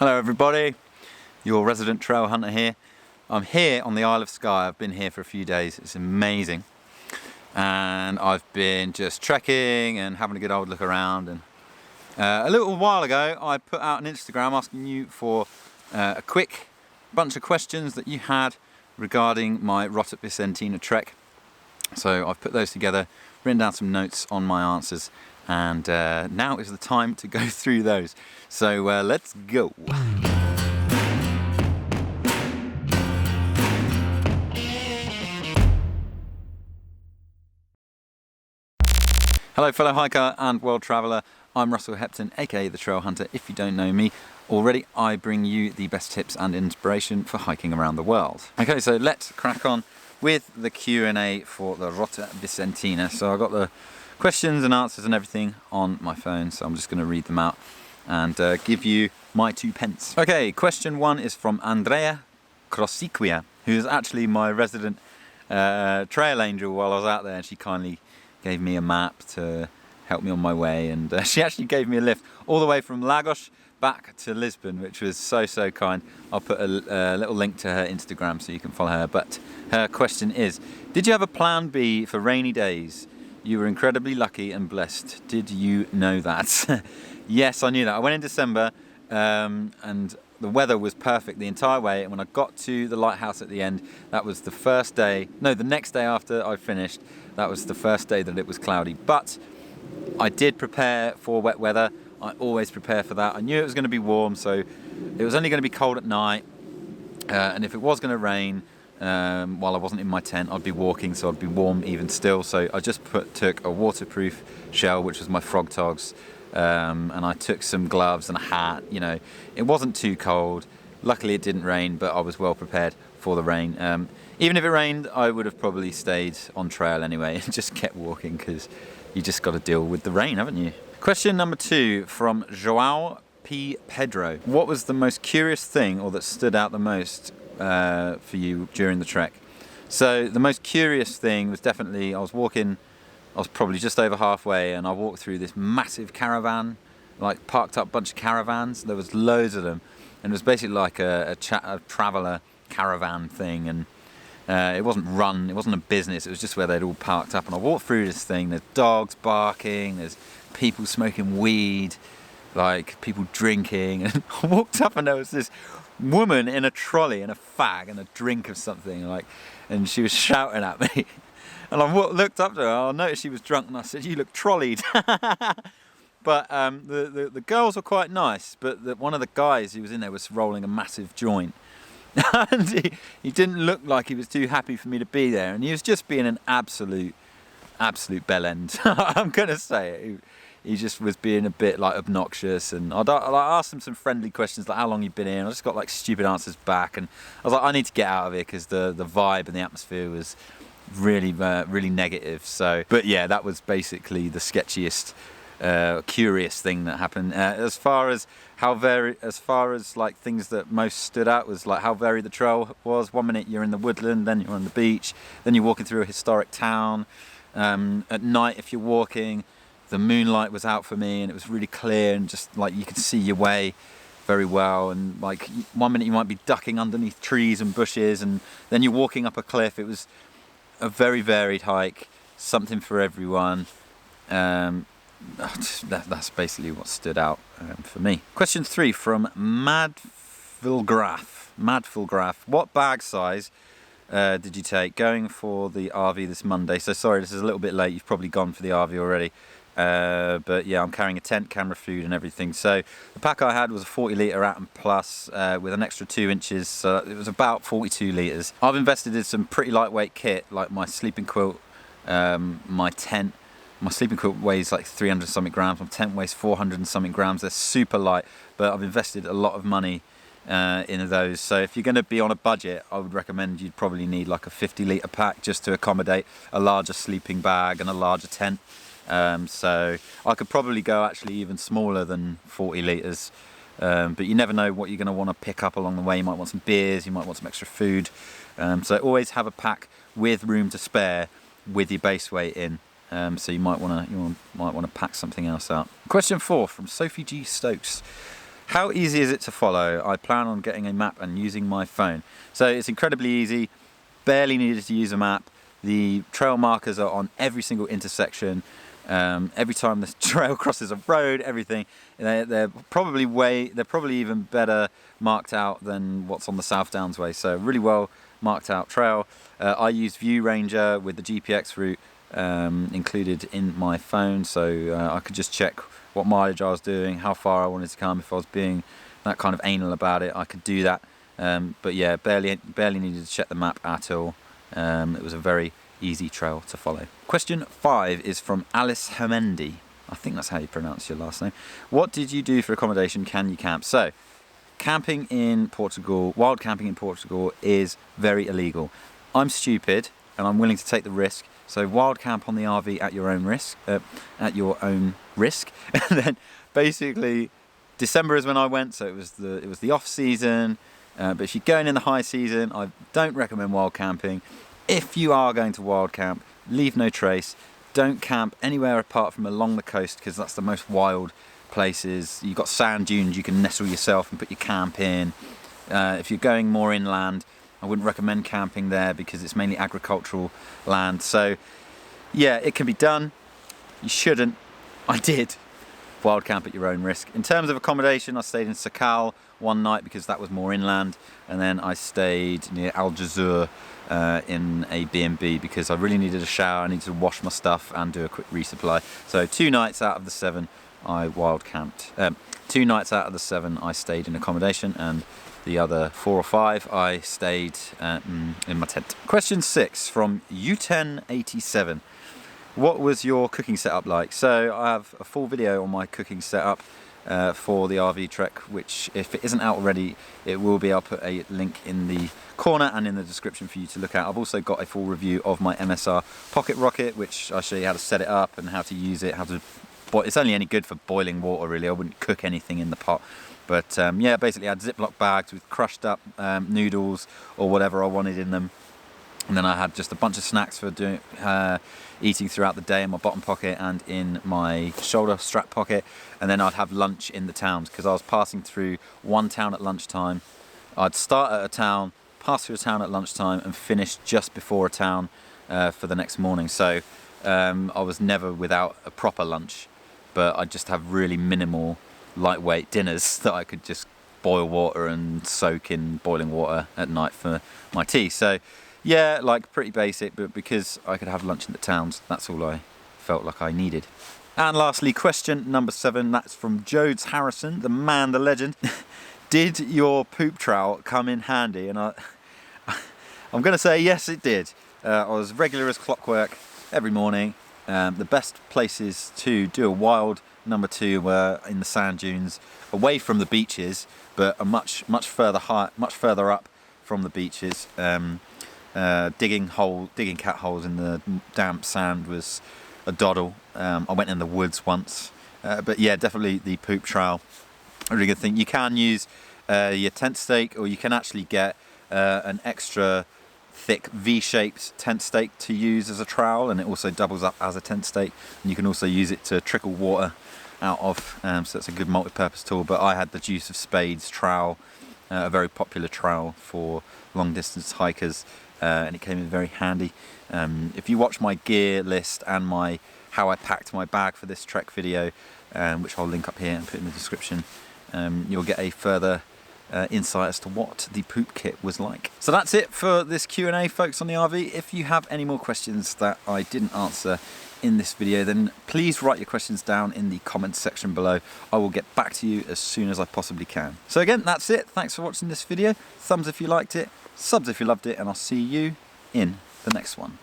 Hello everybody, your resident trail hunter here. I'm here on the Isle of Skye. I've been here for a few days. It's amazing. And I've been just trekking and having a good old look around. And a little while ago I put out an Instagram asking you for a quick bunch of questions that you had regarding my Rota Vicentina trek. So I've put those together, written down some notes on my answers, and now is the time to go through those. So let's go. Hello fellow hiker and world traveller, I'm Russell Hepton, aka the Trail Hunter. If you don't know me already, I bring you the best tips and inspiration for hiking around the world. Okay, so let's crack on with the Q&A for the Rota Vicentina. So I got the questions and answers and everything on my phone, so I'm just going to read them out and give you my 2 pence. Okay, question 1 is from Andrea Crosiquia, who is actually my resident trail angel while I was out there, and she kindly gave me a map to help me on my way, and she actually gave me a lift all the way from Lagos back to Lisbon, which was so kind. I'll put a little link to her Instagram so you can follow her. But her question is, did you have a plan B for rainy days? You were incredibly lucky and blessed. Did you know that? Yes, I knew that. I went in December and the weather was perfect the entire way, and when I got to the lighthouse at the end, that was the first day, no, the next day after I finished, that was the first day that it was cloudy. But I did prepare for wet weather. I always prepare for that. I knew it was going to be warm, so it was only going to be cold at night, and if it was going to rain while I wasn't in my tent, I'd be walking, so I'd be warm even still. So I just took a waterproof shell, which was my frog togs, and I took some gloves and a hat. You know, it wasn't too cold. Luckily it didn't rain, but I was well prepared for the rain. Even if it rained, I would have probably stayed on trail anyway and just kept walking, because you just got to deal with the rain, haven't you? Question number 2 from João P. Pedro. What was the most curious thing, or that stood out the most for you during the trek? So the most curious thing was definitely, I was probably just over halfway, and I walked through this massive caravan, like parked up bunch of caravans. There was loads of them, and it was basically like a traveller caravan thing, and it wasn't a business, it was just where they'd all parked up. And I walked through this thing, there's dogs barking, there's people smoking weed, like people drinking, and I walked up and there was this woman in a trolley and a fag and a drink of something, like, and she was shouting at me. And I looked up to her, I noticed she was drunk, and I said, "You look trolleyed." But the girls were quite nice, but one of the guys who was in there was rolling a massive joint. And he didn't look like he was too happy for me to be there, and he was just being an absolute bellend. I'm gonna say it. He just was being a bit like obnoxious, and I asked him some friendly questions like how long you've been here, and I just got like stupid answers back, and I was like, I need to get out of here, because the vibe and the atmosphere was really negative. So, but yeah, that was basically the sketchiest curious thing that happened. As far as like things that most stood out was like how varied the trail was. 1 minute you're in the woodland, then you're on the beach, then you're walking through a historic town. At night, if you're walking, the moonlight was out for me, and it was really clear, and just like you could see your way very well. And like 1 minute you might be ducking underneath trees and bushes, and then you're walking up a cliff. It was a very varied hike, something for everyone. That's basically what stood out for me. Question 3 from Madfilgraph. What bag size did you take going for the RV this Monday? So sorry, this is a little bit late. You've probably gone for the RV already. But yeah, I'm carrying a tent, camera, food and everything. So the pack I had was a 40 litre Atom Plus with an extra 2 inches. So it was about 42 litres. I've invested in some pretty lightweight kit, like my sleeping quilt, my tent. My sleeping quilt weighs like 300 something grams. My tent weighs 400 and something grams. They're super light, but I've invested a lot of money in those. So if you're going to be on a budget, I would recommend you'd probably need like a 50 litre pack just to accommodate a larger sleeping bag and a larger tent. So I could probably go actually even smaller than 40 litres, but you never know what you're going to want to pick up along the way. You might want some beers, you might want some extra food, so always have a pack with room to spare with your base weight in. So you might want to pack something else out. Question 4 from Sophie G Stokes. How easy is it to follow? I plan on getting a map and using my phone. So it's incredibly easy, barely needed to use a map. The trail markers are on every single intersection. Every time the trail crosses a road, everything, they're probably even better marked out than what's on the South Downs Way. So really well marked out trail. I use View Ranger with the GPX route included in my phone, so I could just check what mileage I was doing, how far I wanted to come. If I was being that kind of anal about it, I could do that. But yeah, barely needed to check the map at all. It was a very easy trail to follow. Question 5 is from Alice Hermendi. I think that's how you pronounce your last name. What did you do for accommodation? Can you camp? So, camping in Portugal, wild camping in Portugal is very illegal. I'm stupid and I'm willing to take the risk. So wild camp on the RV at your own risk. And then basically December is when I went, so it was the off season. But if you're going in the high season, I don't recommend wild camping. If you are going to wild camp, leave no trace. Don't camp anywhere apart from along the coast, because that's the most wild places. You've got sand dunes you can nestle yourself and put your camp in. If you're going more inland, I wouldn't recommend camping there because it's mainly agricultural land. So yeah, it can be done. You shouldn't. I did. Wild camp at your own risk. In terms of accommodation, I stayed in Sakal one night because that was more inland, and then I stayed near Al Jazur in a B&B because I really needed a shower. I needed to wash my stuff and do a quick resupply. So 2 nights out of the 7 I wild camped. 2 nights out of the 7 I stayed in accommodation, and the other 4 or 5 I stayed in my tent. Question 6 from U1087. What was your cooking setup like? So I have a full video on my cooking setup for the RV trek, which if it isn't out already, it will be. I'll put a link in the corner and in the description for you to look at. I've also got a full review of my MSR pocket rocket, which I'll show you how to set it up and how to use it, how to boil. It's only any good for boiling water really. I wouldn't cook anything in the pot. But yeah, basically I had Ziploc bags with crushed up noodles or whatever I wanted in them. And then I had just a bunch of snacks for doing eating throughout the day in my bottom pocket and in my shoulder strap pocket. And then I'd have lunch in the towns because I was passing through one town at lunchtime. I'd start at a town, pass through a town at lunchtime and finish just before a town for the next morning. So I was never without a proper lunch, but I'd just have really minimal lightweight dinners that I could just boil water and soak in boiling water at night for my tea. So yeah, like pretty basic, but because I could have lunch in the towns, that's all I felt like I needed. And lastly, question number 7, that's from Jodes Harrison, the man, the legend. Did your poop trowel come in handy? And I'm going to say yes, it did. I was regular as clockwork every morning. The best places to do a wild number 2 were in the sand dunes, away from the beaches, but a much further up from the beaches. Digging cat holes in the damp sand was a doddle. I went in the woods once, but yeah, definitely the poop trowel, a really good thing. You can use your tent stake, or you can actually get an extra thick V-shaped tent stake to use as a trowel, and it also doubles up as a tent stake, and you can also use it to trickle water out of, so it's a good multi-purpose tool. But I had the Juice of Spades trowel, a very popular trowel for long distance hikers, and it came in very handy. If you watch my gear list and how I packed my bag for this trek video, which I'll link up here and put in the description, you'll get a further insight as to what the poop kit was like. So that's it for this Q&A, folks, on the RV. If you have any more questions that I didn't answer in this video, then please write your questions down in the comments section below. I will get back to you as soon as I possibly can. So again, that's it. Thanks for watching this video. Thumbs if you liked it, subs if you loved it, and I'll see you in the next one.